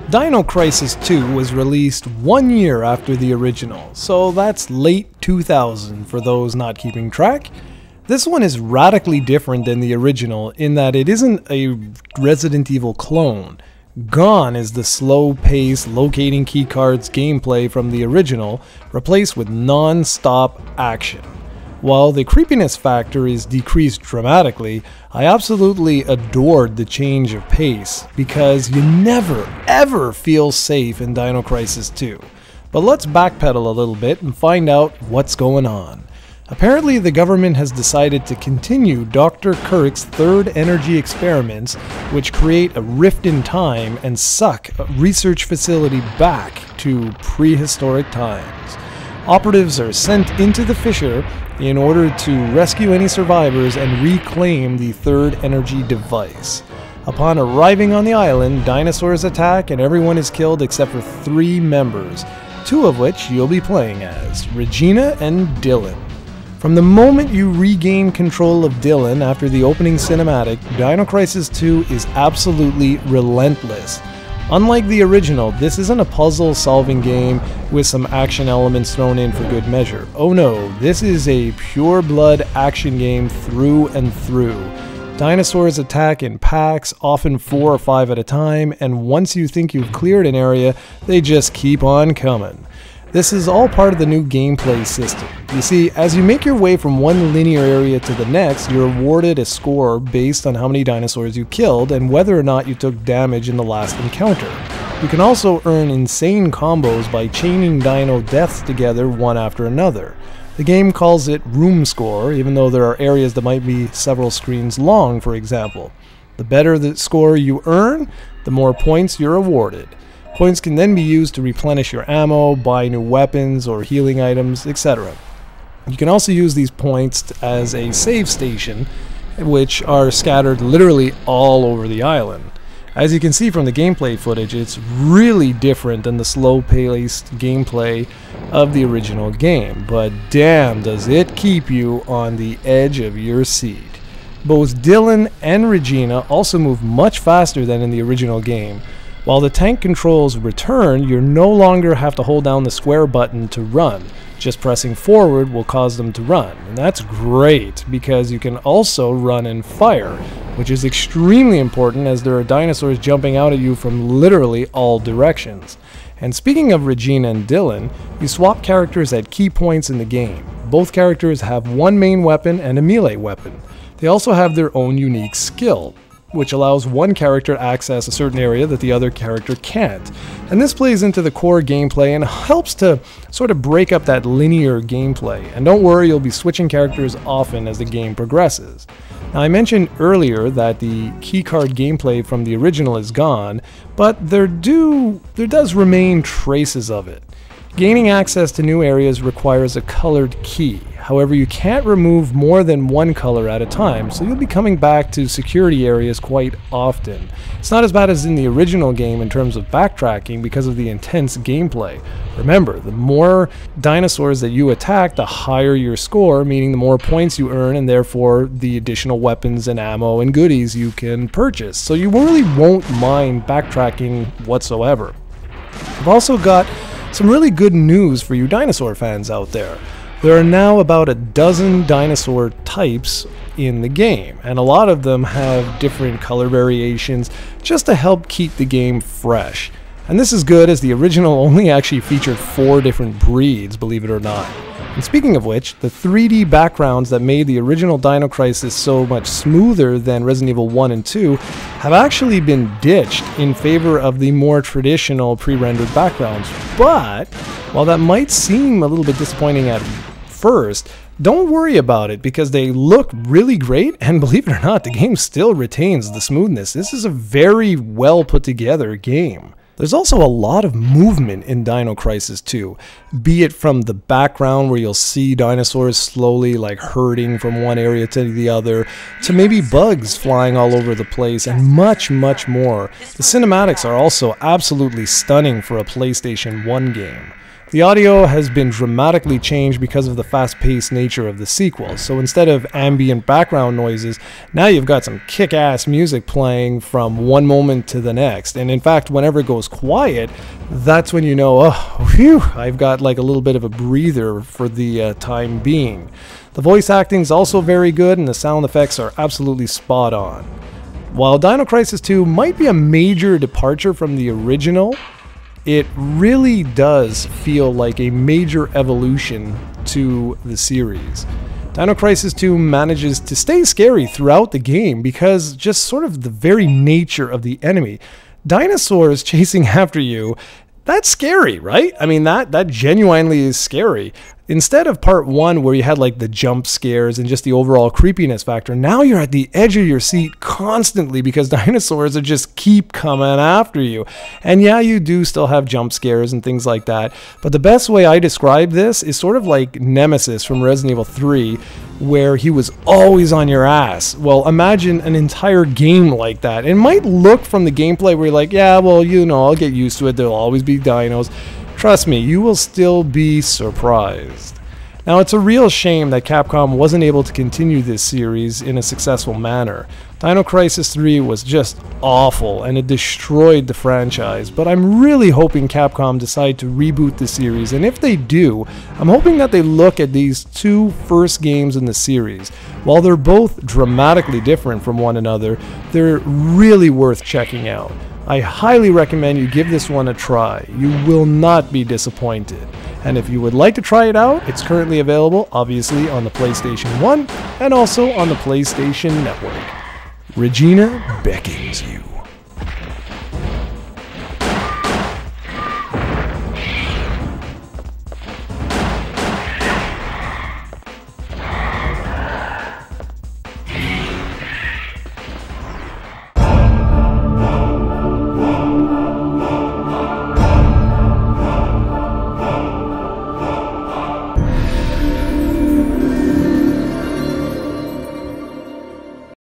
Dino Crisis 2 was released 1 year after the original, so that's late 2000 for those not keeping track. This one is radically different than the original in that it isn't a Resident Evil clone. Gone is the slow-paced locating keycards gameplay from the original, replaced with non-stop action. While the creepiness factor is decreased dramatically, I absolutely adored the change of pace because you never ever feel safe in Dino Crisis 2. But let's backpedal a little bit and find out what's going on. Apparently the government has decided to continue Dr. Kirk's third energy experiments, which create a rift in time and suck a research facility back to prehistoric times. Operatives are sent into the fissure in order to rescue any survivors and reclaim the third energy device. Upon arriving on the island, dinosaurs attack and everyone is killed except for 3 members, 2 of which you'll be playing as, Regina and Dylan. From the moment you regain control of Dylan after the opening cinematic, Dino Crisis 2 is absolutely relentless. Unlike the original, this isn't a puzzle-solving game with some action elements thrown in for good measure. Oh no, this is a pure-blood action game through and through. Dinosaurs attack in packs, often 4 or 5 at a time, and once you think you've cleared an area, they just keep on coming. This is all part of the new gameplay system. You see, as you make your way from one linear area to the next, you're awarded a score based on how many dinosaurs you killed and whether or not you took damage in the last encounter. You can also earn insane combos by chaining dino deaths together one after another. The game calls it room score, even though there are areas that might be several screens long, for example. The better the score you earn, the more points you're awarded. Points can then be used to replenish your ammo, buy new weapons or healing items, etc. You can also use these points as a save station, which are scattered literally all over the island. As you can see from the gameplay footage, it's really different than the slow-paced gameplay of the original game, but damn does it keep you on the edge of your seat. Both Dylan and Regina also move much faster than in the original game. While the tank controls return, you no longer have to hold down the square button to run. Just pressing forward will cause them to run. And that's great because you can also run and fire, which is extremely important as there are dinosaurs jumping out at you from literally all directions. And speaking of Regina and Dylan, you swap characters at key points in the game. Both characters have one main weapon and a melee weapon. They also have their own unique skill, which allows one character to access a certain area that the other character can't. And this plays into the core gameplay and helps to sort of break up that linear gameplay. And don't worry, you'll be switching characters often as the game progresses. Now, I mentioned earlier that the keycard gameplay from the original is gone, but there does remain traces of it. Gaining access to new areas requires a colored key. However, you can't remove more than one color at a time, so you'll be coming back to security areas quite often. It's not as bad as in the original game in terms of backtracking because of the intense gameplay. Remember, the more dinosaurs that you attack, the higher your score, meaning the more points you earn and therefore the additional weapons and ammo and goodies you can purchase. So you really won't mind backtracking whatsoever. I've also got some really good news for you dinosaur fans out there. There are now about a dozen dinosaur types in the game, and a lot of them have different color variations just to help keep the game fresh. And this is good as the original only actually featured 4 different breeds, believe it or not. And speaking of which, the 3D backgrounds that made the original Dino Crisis so much smoother than Resident Evil 1 and 2 have actually been ditched in favor of the more traditional pre-rendered backgrounds. But while that might seem a little bit disappointing at first, don't worry about it because they look really great, and believe it or not, the game still retains the smoothness. This is a very well put together game. There's also a lot of movement in Dino Crisis 2, be it from the background where you'll see dinosaurs slowly like herding from one area to the other, to maybe bugs flying all over the place, and much, much more. The cinematics are also absolutely stunning for a PlayStation 1 game. The audio has been dramatically changed because of the fast-paced nature of the sequel. So instead of ambient background noises, now you've got some kick-ass music playing from one moment to the next. And in fact, whenever it goes quiet, that's when you know, oh, phew, I've got like a little bit of a breather for the time being. The voice acting is also very good, and the sound effects are absolutely spot on. While Dino Crisis 2 might be a major departure from the original, it really does feel like a major evolution to the series. Dino Crisis 2 manages to stay scary throughout the game because just sort of the very nature of the enemy. Dinosaurs chasing after you, that's scary, right? I mean, that genuinely is scary. Instead of part 1 where you had like the jump scares and just the overall creepiness factor, now you're at the edge of your seat constantly because dinosaurs are just keep coming after you. And yeah, you do still have jump scares and things like that, but the best way I describe this is sort of like Nemesis from Resident Evil 3, where he was always on your ass. Well, imagine an entire game like that. It might look from the gameplay where you're like, yeah, well, you know, I'll get used to it, there'll always be dinos. Trust me, you will still be surprised. Now, it's a real shame that Capcom wasn't able to continue this series in a successful manner. Dino Crisis 3 was just awful, and it destroyed the franchise, but I'm really hoping Capcom decide to reboot the series, and if they do, I'm hoping that they look at these two first games in the series. While they're both dramatically different from one another, they're really worth checking out. I highly recommend you give this one a try. You will not be disappointed. And if you would like to try it out, it's currently available, obviously, on the PlayStation 1 and also on the PlayStation Network. Regina beckons you.